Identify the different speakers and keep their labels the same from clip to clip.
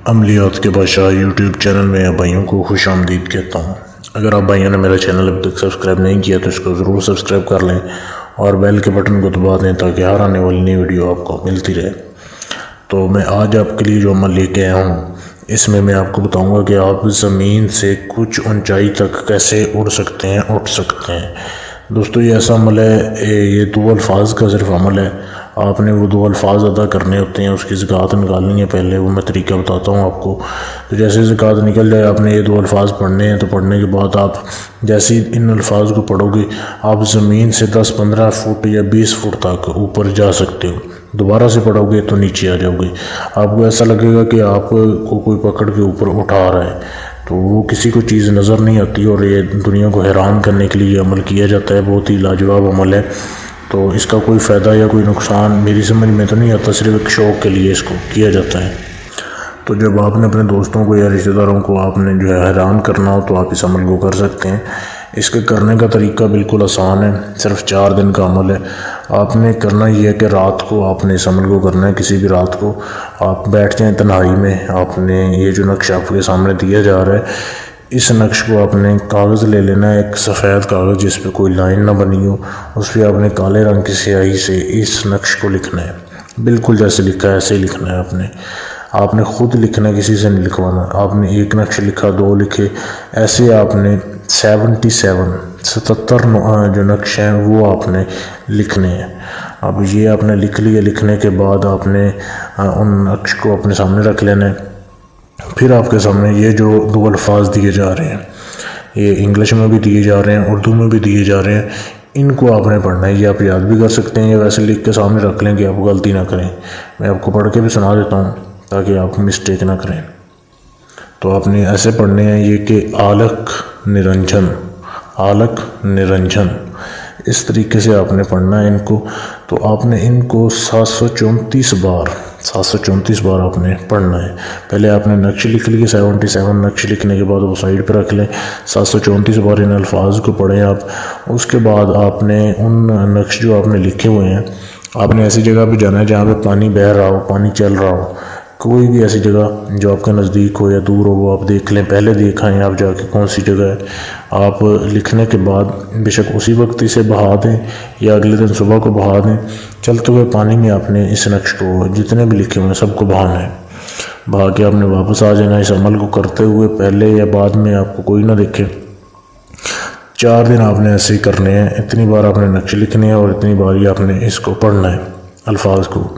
Speaker 1: عملیات کے بادشاہ YouTube channel میں آپ بھائیوں کو خوش آمدید کہتا ہوں۔ اگر آپ بھائیوں نے میرا چینل ابھی تک سبسکرائب نہیں کیا تو اس کو ضرور سبسکرائب کر لیں اور بیل کے بٹن کو دبا دیں تاکہ ہر آنے والی نئی ویڈیو آپ کو ملتی رہے۔ تو میں آج آپ کے لیے جو عمل لے کے آیا ہوں اس میں آپ کو بتاؤں گا کہ آپ زمین سے کچھ اونچائی تک کیسے اٹھ سکتے ہیں۔ دوستو یہ ایسا عمل ہے، یہ دو الفاظ کا صرف عمل ہے۔ آپ نے وہ دو الفاظ ادا کرنے ہوتے ہیں، اس کی زکوٰۃ نکالنی ہے۔ پہلے وہ میں طریقہ بتاتا ہوں آپ کو۔ تو جیسے زکوٰۃ نکل جائے آپ نے یہ دو الفاظ پڑھنے ہیں، تو پڑھنے کے بعد آپ جیسے ان الفاظ کو پڑھو گے آپ زمین سے 10-15 فٹ یا 20 فٹ تک اوپر جا سکتے ہو۔ دوبارہ سے پڑھو گے تو نیچے آ جاؤ گے۔ آپ کو ایسا لگے گا کہ آپ کو کوئی پکڑ کے اوپر اٹھا رہا ہے، تو وہ کسی کو چیز نظر نہیں آتی اور یہ دنیا کو حیران کرنے کے لیے یہ عمل کیا جاتا ہے۔ بہت ہی لاجواب عمل ہے۔ تو اس کا کوئی فائدہ یا کوئی نقصان میری سمجھ میں تو نہیں آتا، صرف ایک شوق کے لیے اس کو کیا جاتا ہے۔ تو جب آپ نے اپنے دوستوں کو یا رشتہ داروں کو آپ نے جو ہے حیران کرنا ہو تو آپ اس عمل کو کر سکتے ہیں۔ اس کے کرنے کا طریقہ بالکل آسان ہے، صرف 4 دن کا عمل ہے۔ آپ نے کرنا یہ ہے کہ رات کو آپ نے اس عمل کو کرنا ہے۔ کسی بھی رات کو آپ بیٹھ جائیں تنہائی میں، آپ نے یہ جو نقش آپ کے سامنے دیا جا رہا ہے اس نقش کو آپ نے کاغذ لے لینا ہے، ایک سفید کاغذ جس پہ کوئی لائن نہ بنی ہو، اس پہ آپ نے کالے رنگ کی سیاہی سے اس نقش کو لکھنا ہے، بالکل جیسے لکھا ہے ایسے ہی لکھنا ہے۔ آپ نے خود لکھنا ہے، کسی سے نہیں لکھوانا۔ آپ نے ایک نقش لکھا، 2 لکھے، ایسے آپ نے 77 جو نقش ہیں وہ آپ نے لکھنے ہیں۔ اب یہ آپ نے لکھ لیا، لکھنے کے بعد آپ نے ان نقش کو اپنے سامنے رکھ لینا ہے۔ پھر آپ کے سامنے یہ جو 2 الفاظ دیے جا رہے ہیں، یہ انگلش میں بھی دیے جا رہے ہیں، اردو میں بھی دیے جا رہے ہیں، ان کو آپ نے پڑھنا ہے۔ یہ آپ یاد بھی کر سکتے ہیں یا ویسے لکھ کے سامنے رکھ لیں کہ آپ غلطی نہ کریں۔ میں آپ کو پڑھ کے بھی سنا دیتا ہوں تاکہ آپ مسٹیک نہ کریں۔ تو آپ نے ایسے پڑھنے ہیں یہ کہ آلک نرنجن، اس طریقے سے آپ نے پڑھنا ہے ان کو۔ تو آپ نے ان کو 734 بار آپ نے پڑھنا ہے۔ پہلے آپ نے نقش لکھ لیے، 77 نقش لکھنے کے بعد وہ سائڈ پہ رکھ لیں، 734 بار ان الفاظ کو پڑھیں آپ۔ اس کے بعد آپ نے ان نقش جو آپ نے لکھے ہوئے ہیں، آپ نے ایسی جگہ پہ جانا ہے جہاں پہ پانی بہہ رہا ہو، پانی چل رہا ہو، کوئی بھی ایسی جگہ جو آپ کے نزدیک ہو یا دور ہو وہ آپ دیکھ لیں، پہلے دیکھائیں آپ جا کے کون سی جگہ ہے۔ آپ لکھنے کے بعد بے شک اسی وقت اسے بہا دیں یا اگلے دن صبح کو بہا دیں، چلتے ہوئے پانی میں آپ نے اس نقش کو جتنے بھی لکھے ہوئے ہیں سب کو بہانا ہے۔ بہا کے آپ نے واپس آ جانا۔ اس عمل کو کرتے ہوئے پہلے یا بعد میں آپ کو کوئی نہ دیکھے، 4 دن آپ نے ایسے ہی کرنے ہیں۔ اتنی بار آپ نے نقش لکھنے ہیں اور اتنی بار ہی آپ نے اس کو پڑھنا ہے الفاظ کو۔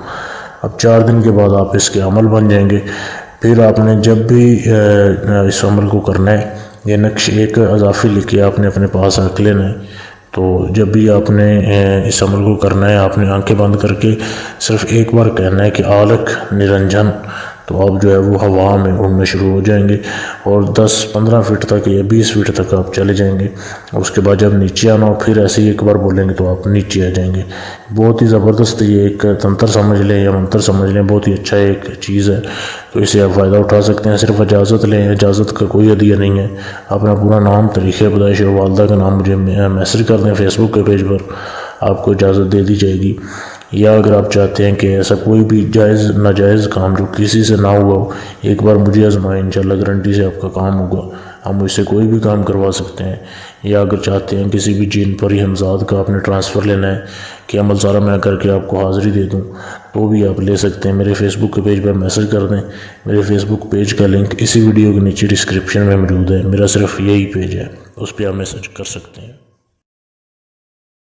Speaker 1: اب 4 دن کے بعد آپ اس کے عمل بن جائیں گے۔ پھر آپ نے جب بھی اس عمل کو کرنا ہے، یہ نقش ایک اضافی لکھے آپ نے اپنے پاس رکھ لینا ہے۔ تو جب بھی آپ نے اس عمل کو کرنا ہے آپ نے آنکھیں بند کر کے صرف ایک بار کہنا ہے کہ آلک نرنجن، تو آپ جو ہے وہ ہوا میں اڑنا شروع ہو جائیں گے اور 10-15 فٹ تک یا 20 فٹ تک آپ چلے جائیں گے۔ اس کے بعد جب نیچے آنا ہو پھر ایسے ہی ایک بار بولیں گے تو آپ نیچے آ جائیں گے۔ بہت ہی زبردست یہ ایک تنتر سمجھ لیں یا منتر سمجھ لیں، بہت ہی اچھا ایک چیز ہے، تو اسے آپ فائدہ اٹھا سکتے ہیں۔ صرف اجازت لیں، اجازت کا کوئی عدیہ نہیں ہے۔ اپنا پورا نام، تاریخ پیدائش اور والدہ کا نام مجھے میسج کر دیں فیس بک کے پیج پر، آپ کو اجازت دے دی جائے گی۔ یا اگر آپ چاہتے ہیں کہ ایسا کوئی بھی جائز ناجائز کام جو کسی سے نہ ہوا ہو ایک بار مجھے آزمائیں، انشاءاللہ گارنٹی سے آپ کا کام ہوگا۔ آپ مجھ سے کوئی بھی کام کروا سکتے ہیں۔ یا اگر چاہتے ہیں کسی بھی جن پری ہمزاد کا آپ نے ٹرانسفر لینا ہے کہ عمل سارا میں کر کے آپ کو حاضری دے دوں، تو بھی آپ لے سکتے ہیں۔ میرے فیس بک کے پیج پر میسج کر دیں۔ میرے فیس بک پیج کا لنک اسی ویڈیو کے نیچے ڈسکرپشن میں موجود ہے۔ میرا صرف یہی پیج ہے، اس پہ آپ میسج کر سکتے ہیں۔